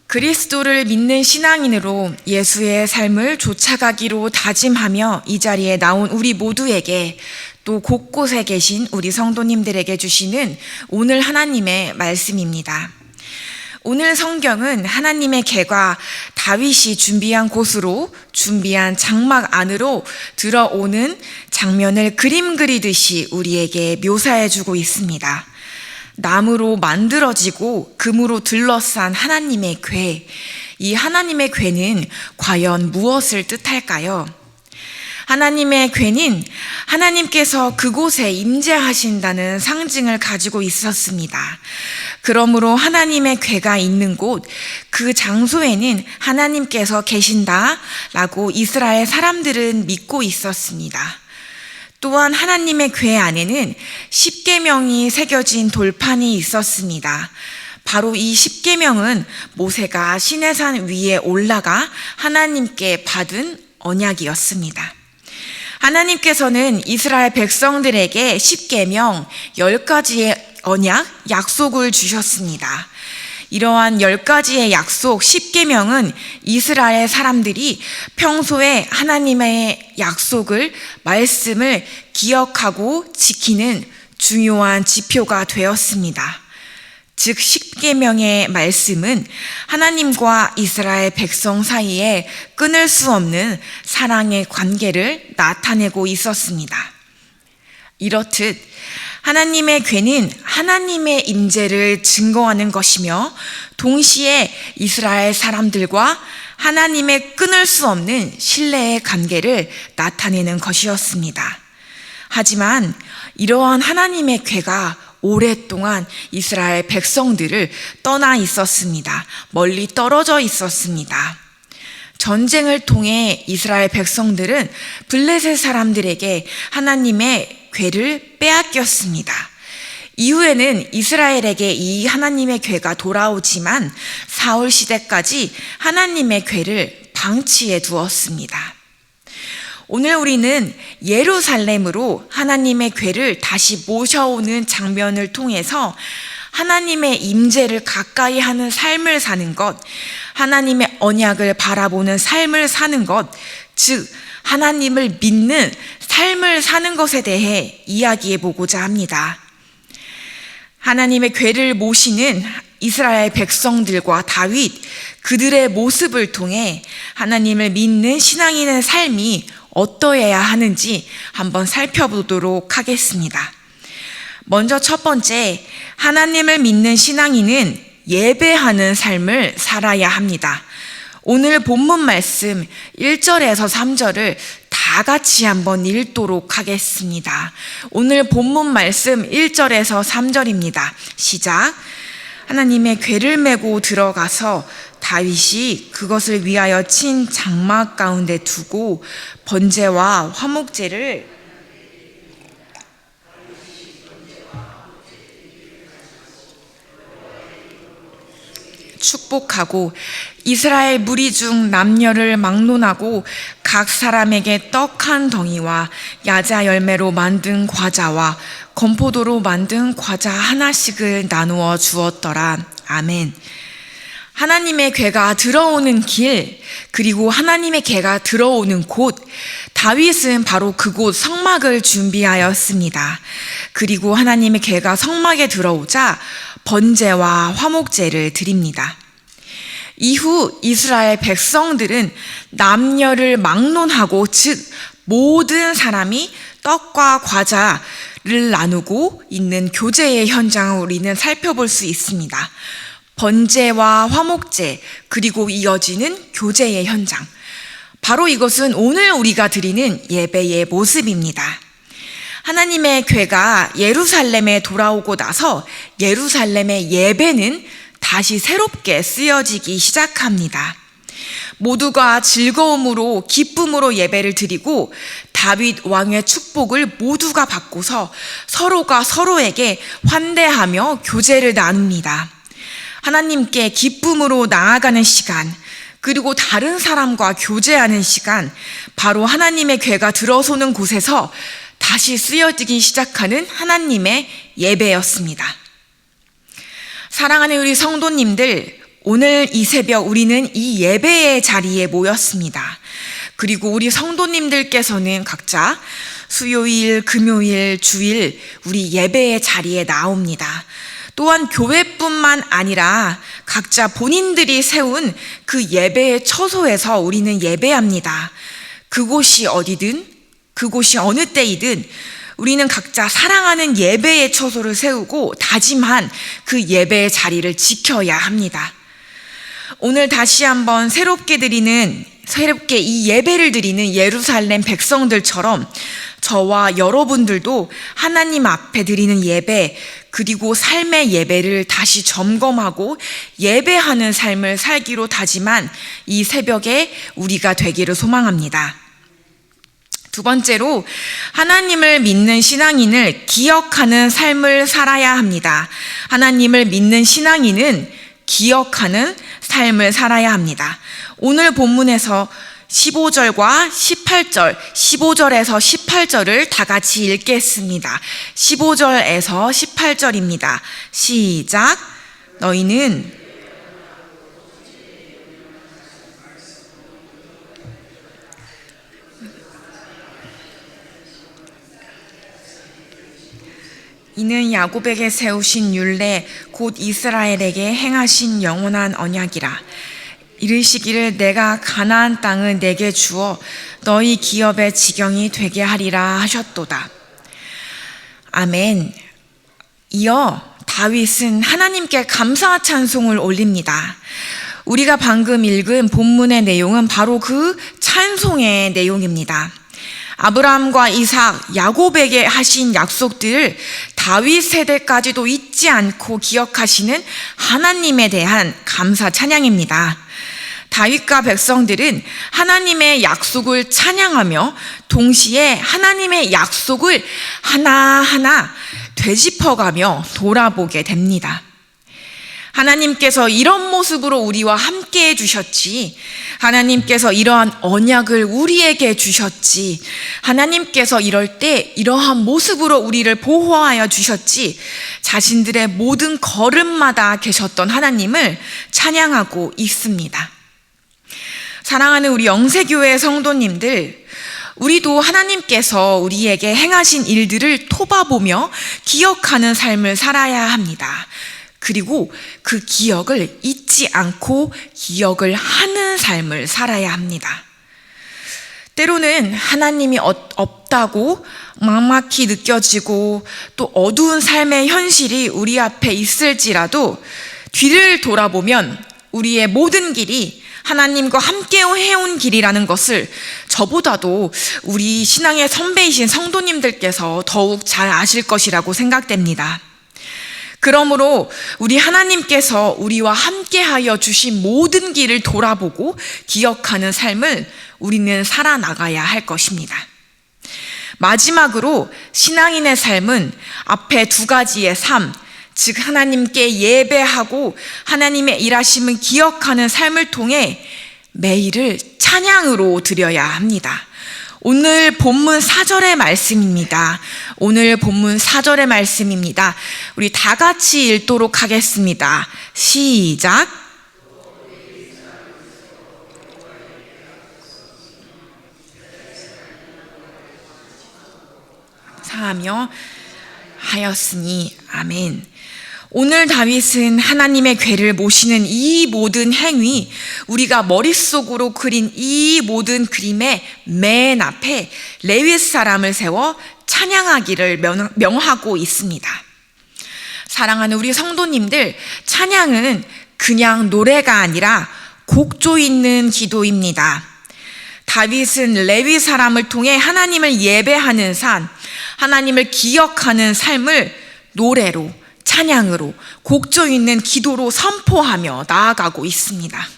그리스도를 믿는 신앙인으로 예수의 삶을 쫓아가기로 다짐하며 이 자리에 나온 우리 모두에게, 또 곳곳에 계신 우리 성도님들에게 주시는 오늘 하나님의 말씀입니다. 오늘 성경은 하나님의 개가 다윗이 준비한 곳으로, 준비한 장막 안으로 들어오는 장면을 그림 그리듯이 우리에게 묘사해주고 있습니다. 나무로 만들어지고 금으로 둘러싼 하나님의 궤, 이 하나님의 궤는 과연 무엇을 뜻할까요? 하나님의 궤는 하나님께서 그곳에 임재하신다는 상징을 가지고 있었습니다. 그러므로 하나님의 궤가 있는 곳, 그 장소에는 하나님께서 계신다라고 이스라엘 사람들은 믿고 있었습니다. 또한 하나님의 궤 안에는 십계명이 새겨진 돌판이 있었습니다. 바로 이 십계명은 모세가 시내산 위에 올라가 하나님께 받은 언약이었습니다. 하나님께서는 이스라엘 백성들에게 십계명 10가지의 언약, 약속을 주셨습니다. 이러한 10가지의 약속, 십계명은 이스라엘 사람들이 평소에 하나님의 약속을, 말씀을 기억하고 지키는 중요한 지표가 되었습니다. 즉 십계명의 말씀은 하나님과 이스라엘 백성 사이에 끊을 수 없는 사랑의 관계를 나타내고 있었습니다. 이렇듯 하나님의 궤는 하나님의 임재를 증거하는 것이며 동시에 이스라엘 사람들과 하나님의 끊을 수 없는 신뢰의 관계를 나타내는 것이었습니다. 하지만 이러한 하나님의 궤가 오랫동안 이스라엘 백성들을 떠나 있었습니다. 멀리 떨어져 있었습니다. 전쟁을 통해 이스라엘 백성들은 블레셋 사람들에게 하나님의 궤를 빼앗겼습니다. 이후에는 이스라엘에게 이 하나님의 궤가 돌아오지만 사울 시대까지 하나님의 궤를 방치해 두었습니다. 오늘 우리는 예루살렘으로 하나님의 궤를 다시 모셔오는 장면을 통해서 하나님의 임재를 가까이 하는 삶을 사는 것, 하나님의 언약을 바라보는 삶을 사는 것, 즉 하나님을 믿는 삶을 사는 것에 대해 이야기해 보고자 합니다. 하나님의 궤를 모시는 이스라엘 백성들과 다윗, 그들의 모습을 통해 하나님을 믿는 신앙인의 삶이 어떠해야 하는지 한번 살펴보도록 하겠습니다. 먼저 첫 번째, 하나님을 믿는 신앙인은 예배하는 삶을 살아야 합니다. 오늘 본문 말씀 1절에서 3절을 다 같이 한번 읽도록 하겠습니다. 오늘 본문 말씀 1절에서 3절입니다. 시작. 하나님의 궤를 메고 들어가서 다윗이 그것을 위하여 친 장막 가운데 두고 번제와 화목제를 축복하고 이스라엘 무리 중 남녀를 막론하고 각 사람에게 떡 한 덩이와 야자 열매로 만든 과자와 건포도로 만든 과자 하나씩을 나누어 주었더라. 아멘. 하나님의 궤가 들어오는 길, 그리고 하나님의 궤가 들어오는 곳, 다윗은 바로 그곳 성막을 준비하였습니다. 그리고 하나님의 궤가 성막에 들어오자 번제와 화목제를 드립니다. 이후 이스라엘 백성들은 남녀를 막론하고, 즉 모든 사람이 떡과 과자를 나누고 있는 교제의 현장을 우리는 살펴볼 수 있습니다. 번제와 화목제, 그리고 이어지는 교제의 현장, 바로 이것은 오늘 우리가 드리는 예배의 모습입니다. 하나님의 궤가 예루살렘에 돌아오고 나서 예루살렘의 예배는 다시 새롭게 쓰여지기 시작합니다. 모두가 즐거움으로, 기쁨으로 예배를 드리고 다윗 왕의 축복을 모두가 받고서 서로가 서로에게 환대하며 교제를 나눕니다. 하나님께 기쁨으로 나아가는 시간, 그리고 다른 사람과 교제하는 시간, 바로 하나님의 궤가 들어서는 곳에서 다시 쓰여지기 시작하는 하나님의 예배였습니다. 사랑하는 우리 성도님들, 오늘 이 새벽 우리는 이 예배의 자리에 모였습니다. 그리고 우리 성도님들께서는 각자 수요일, 금요일, 주일 우리 예배의 자리에 나옵니다. 또한 교회뿐만 아니라 각자 본인들이 세운 그 예배의 처소에서 우리는 예배합니다. 그곳이 어디든, 그곳이 어느 때이든 우리는 각자 사랑하는 예배의 처소를 세우고 다짐한 그 예배의 자리를 지켜야 합니다. 오늘 다시 한번 새롭게 이 예배를 드리는 예루살렘 백성들처럼 저와 여러분들도 하나님 앞에 드리는 예배, 그리고 삶의 예배를 다시 점검하고 예배하는 삶을 살기로 다짐한 이 새벽에 우리가 되기를 소망합니다. 두 번째로, 하나님을 믿는 신앙인을 기억하는 삶을 살아야 합니다. 하나님을 믿는 신앙인은 기억하는 삶을 살아야 합니다. 오늘 본문에서 15절과 18절, 15절에서 18절을 다 같이 읽겠습니다. 15절에서 18절입니다. 시작. 너희는 이는 야곱에게 세우신 율례 곧 이스라엘에게 행하신 영원한 언약이라. 이르시기를 내가 가나안 땅을 내게 주어 너희 기업의 지경이 되게 하리라 하셨도다. 아멘. 이어 다윗은 하나님께 감사 찬송을 올립니다. 우리가 방금 읽은 본문의 내용은 바로 그 찬송의 내용입니다. 아브라함과 이삭, 야곱에게 하신 약속들을 다윗 세대까지도 잊지 않고 기억하시는 하나님에 대한 감사 찬양입니다. 다윗과 백성들은 하나님의 약속을 찬양하며 동시에 하나님의 약속을 하나하나 되짚어가며 돌아보게 됩니다. 하나님께서 이런 모습으로 우리와 함께 해주셨지, 하나님께서 이러한 언약을 우리에게 주셨지, 하나님께서 이럴 때 이러한 모습으로 우리를 보호하여 주셨지, 자신들의 모든 걸음마다 계셨던 하나님을 찬양하고 있습니다. 사랑하는 우리 영세교회 성도님들, 우리도 하나님께서 우리에게 행하신 일들을 토바보며 기억하는 삶을 살아야 합니다. 그리고 그 기억을 잊지 않고 기억을 하는 삶을 살아야 합니다. 때로는 하나님이 없다고 막막히 느껴지고 또 어두운 삶의 현실이 우리 앞에 있을지라도 뒤를 돌아보면 우리의 모든 길이 하나님과 함께 해온 길이라는 것을 저보다도 우리 신앙의 선배이신 성도님들께서 더욱 잘 아실 것이라고 생각됩니다. 그러므로 우리 하나님께서 우리와 함께하여 주신 모든 길을 돌아보고 기억하는 삶을 우리는 살아나가야 할 것입니다. 마지막으로 신앙인의 삶은 앞에 두 가지의 삶, 즉 하나님께 예배하고 하나님의 일하심을 기억하는 삶을 통해 매일을 찬양으로 드려야 합니다. 오늘 본문 4절의 말씀입니다. 오늘 본문 4절의 말씀입니다. 우리 다 같이 읽도록 하겠습니다. 시작. 사하며 하였으니 아멘. 오늘 다윗은 하나님의 궤를 모시는 이 모든 행위, 우리가 머릿속으로 그린 이 모든 그림의 맨 앞에 레위 사람을 세워 찬양하기를 명하고 있습니다. 사랑하는 우리 성도님들, 찬양은 그냥 노래가 아니라 곡조 있는 기도입니다. 다윗은 레위 사람을 통해 하나님을 예배하는 삶, 하나님을 기억하는 삶을 노래로, 찬양으로, 곡조 있는 기도로 선포하며 나아가고 있습니다.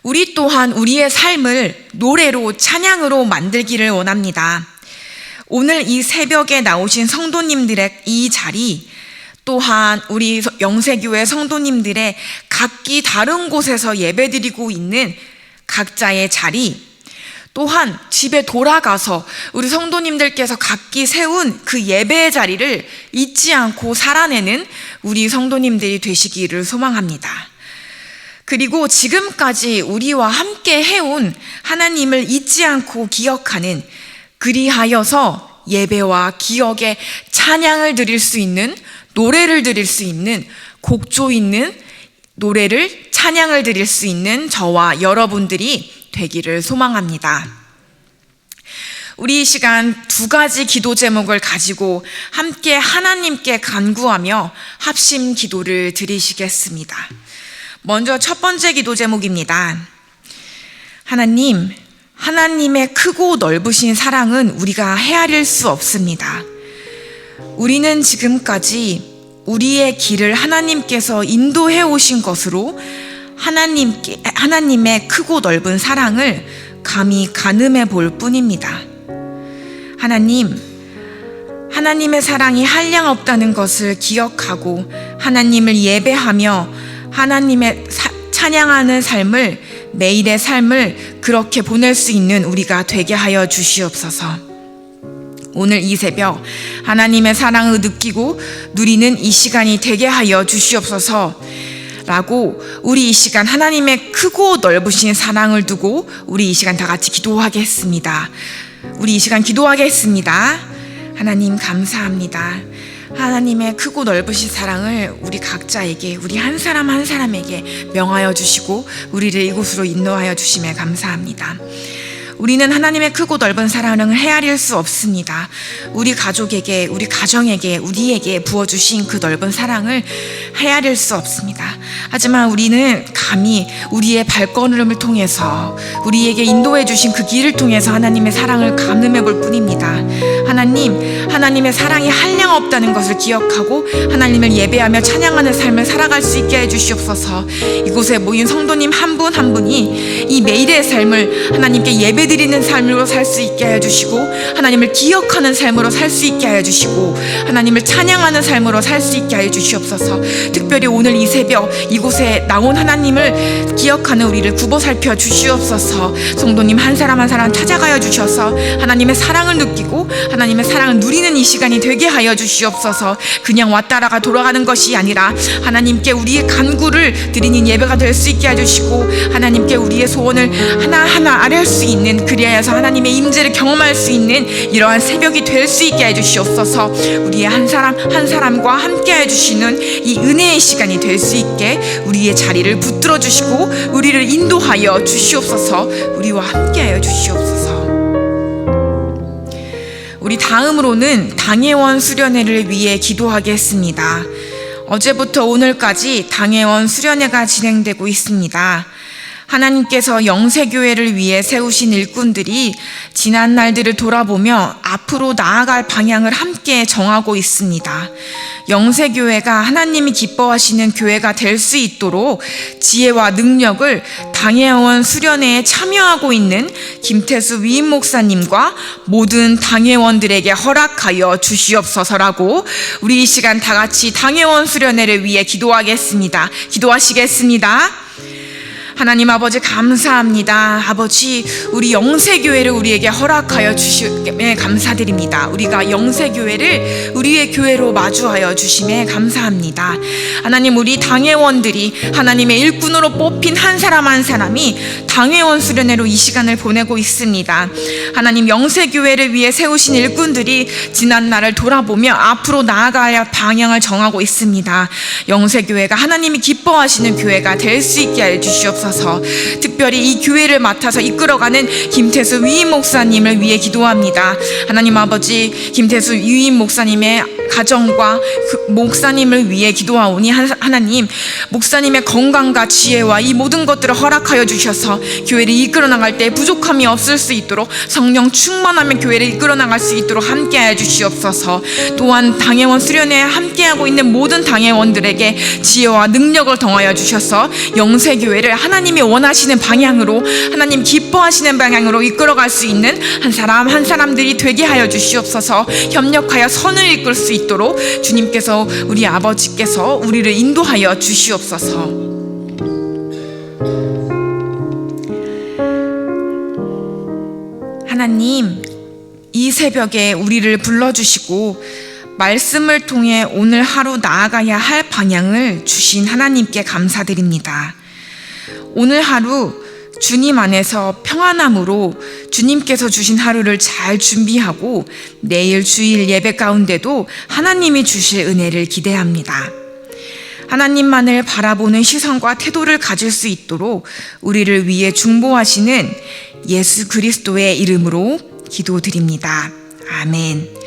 우리 또한 우리의 삶을 노래로, 찬양으로 만들기를 원합니다. 오늘 이 새벽에 나오신 성도님들의 이 자리, 또한 우리 영세교회 성도님들의 각기 다른 곳에서 예배드리고 있는 각자의 자리, 또한 집에 돌아가서 우리 성도님들께서 각기 세운 그 예배의 자리를 잊지 않고 살아내는 우리 성도님들이 되시기를 소망합니다. 그리고 지금까지 우리와 함께 해온 하나님을 잊지 않고 기억하는, 그리하여서 예배와 기억에 찬양을 드릴 수 있는, 노래를 드릴 수 있는, 곡조 있는 노래를, 찬양을 드릴 수 있는 저와 여러분들이 되기를 소망합니다. 우리 이 시간 두 가지 기도 제목을 가지고 함께 하나님께 간구하며 합심 기도를 드리시겠습니다. 먼저 첫 번째 기도 제목입니다. 하나님, 하나님의 크고 넓으신 사랑은 우리가 헤아릴 수 없습니다. 우리는 지금까지 우리의 길을 하나님께서 인도해 오신 것으로 하나님의 크고 넓은 사랑을 감히 가늠해 볼 뿐입니다. 하나님, 하나님의 사랑이 한량없다는 것을 기억하고 하나님을 예배하며 하나님의 찬양하는 삶을, 매일의 삶을 그렇게 보낼 수 있는 우리가 되게 하여 주시옵소서. 오늘 이 새벽 하나님의 사랑을 느끼고 누리는 이 시간이 되게 하여 주시옵소서 라고 우리 이 시간 하나님의 크고 넓으신 사랑을 두고 우리 이 시간 다 같이 기도하겠습니다. 우리 이 시간 기도하겠습니다. 하나님 감사합니다. 하나님의 크고 넓으신 사랑을 우리 각자에게, 우리 한 사람 한 사람에게 명하여 주시고 우리를 이곳으로 인도하여 주심에 감사합니다. 우리는 하나님의 크고 넓은 사랑을 헤아릴 수 없습니다. 우리 가족에게, 우리 가정에게, 우리에게 부어주신 그 넓은 사랑을 헤아릴 수 없습니다. 하지만 우리는 감히 우리의 발걸음을 통해서, 우리에게 인도해 주신 그 길을 통해서 하나님의 사랑을 가늠해 볼 뿐입니다. 하나님, 하나님의 사랑이 한량없다는 것을 기억하고 하나님을 예배하며 찬양하는 삶을 살아갈 수 있게 해주시옵소서. 이곳에 모인 성도님 한 분 한 분이 이 매일의 삶을 하나님께 예배드리는 삶으로 살 수 있게 해주시고, 하나님을 기억하는 삶으로 살 수 있게 해주시고, 하나님을 찬양하는 삶으로 살 수 있게 해주시옵소서. 특별히 오늘 이 새벽 이곳에 나온 하나님을 기억하는 우리를 굽어 살펴 주시옵소서. 성도님 한 사람 한 사람 찾아가여 주셔서 하나님의 사랑을 느끼고 하나님의 사랑을 누리는 이 시간이 되게 하여 주시옵소서. 그냥 왔다라가 돌아가는 것이 아니라 하나님께 우리의 간구를 드리는 예배가 될 수 있게 해주시고, 하나님께 우리의 소원을 하나하나 아뢰할 수 있는, 그리하여서 하나님의 임재를 경험할 수 있는 이러한 새벽이 될 수 있게 해주시옵소서. 우리의 한 사람 한 사람과 함께 해주시는 이 은혜의 시간이 될 수 있게 우리의 자리를 붙들어 주시고 우리를 인도하여 주시옵소서. 우리와 함께 하여 주시옵소서. 우리 다음으로는 당회원 수련회를 위해 기도하겠습니다. 어제부터 오늘까지 당회원 수련회가 진행되고 있습니다. 하나님께서 영세교회를 위해 세우신 일꾼들이 지난 날들을 돌아보며 앞으로 나아갈 방향을 함께 정하고 있습니다. 영세교회가 하나님이 기뻐하시는 교회가 될 수 있도록 지혜와 능력을 당회원 수련회에 참여하고 있는 김태수 위임 목사님과 모든 당회원들에게 허락하여 주시옵소서라고 우리 이 시간 다 같이 당회원 수련회를 위해 기도하겠습니다. 기도하시겠습니다. 하나님 아버지 감사합니다. 아버지, 우리 영세교회를 우리에게 허락하여 주심에 감사드립니다. 우리가 영세교회를 우리의 교회로 마주하여 주심에 감사합니다. 하나님, 우리 당회원들이 하나님의 일꾼으로 뽑힌 한 사람 한 사람이 당회원 수련회로 이 시간을 보내고 있습니다. 하나님, 영세교회를 위해 세우신 일꾼들이 지난 날을 돌아보며 앞으로 나아가야 방향을 정하고 있습니다. 영세교회가 하나님이 기뻐하시는 교회가 될 수 있게 해주시옵소서. 특별히 이 교회를 맡아서 이끌어가는 김태수 위임 목사님을 위해 기도합니다. 하나님 아버지, 김태수 위임 목사님의 가정과 그 목사님을 위해 기도하오니 하나님, 목사님의 건강과 지혜와 이 모든 것들을 허락하여 주셔서 교회를 이끌어 나갈 때 부족함이 없을 수 있도록 성령 충만하면 교회를 이끌어 나갈 수 있도록 함께하여 주시옵소서. 또한 당회원 수련회에 함께하고 있는 모든 당회원들에게 지혜와 능력을 더하여 주셔서 영세교회를 하나님이 원하시는 방향으로, 하나님 기뻐하시는 방향으로 이끌어갈 수 있는 한 사람 한 사람들이 되게 하여 주시옵소서. 협력하여 선을 이끌 수 있도록 주님께서, 우리 아버지께서 우리를 인도하여 주시옵소서. 하나님, 이 새벽에 우리를 불러주시고 말씀을 통해 오늘 하루 나아가야 할 방향을 주신 하나님께 감사드립니다. 오늘 하루 주님 안에서 평안함으로 주님께서 주신 하루를 잘 준비하고 내일 주일 예배 가운데도 하나님이 주실 은혜를 기대합니다. 하나님만을 바라보는 시선과 태도를 가질 수 있도록 우리를 위해 중보하시는 예수 그리스도의 이름으로 기도드립니다. 아멘.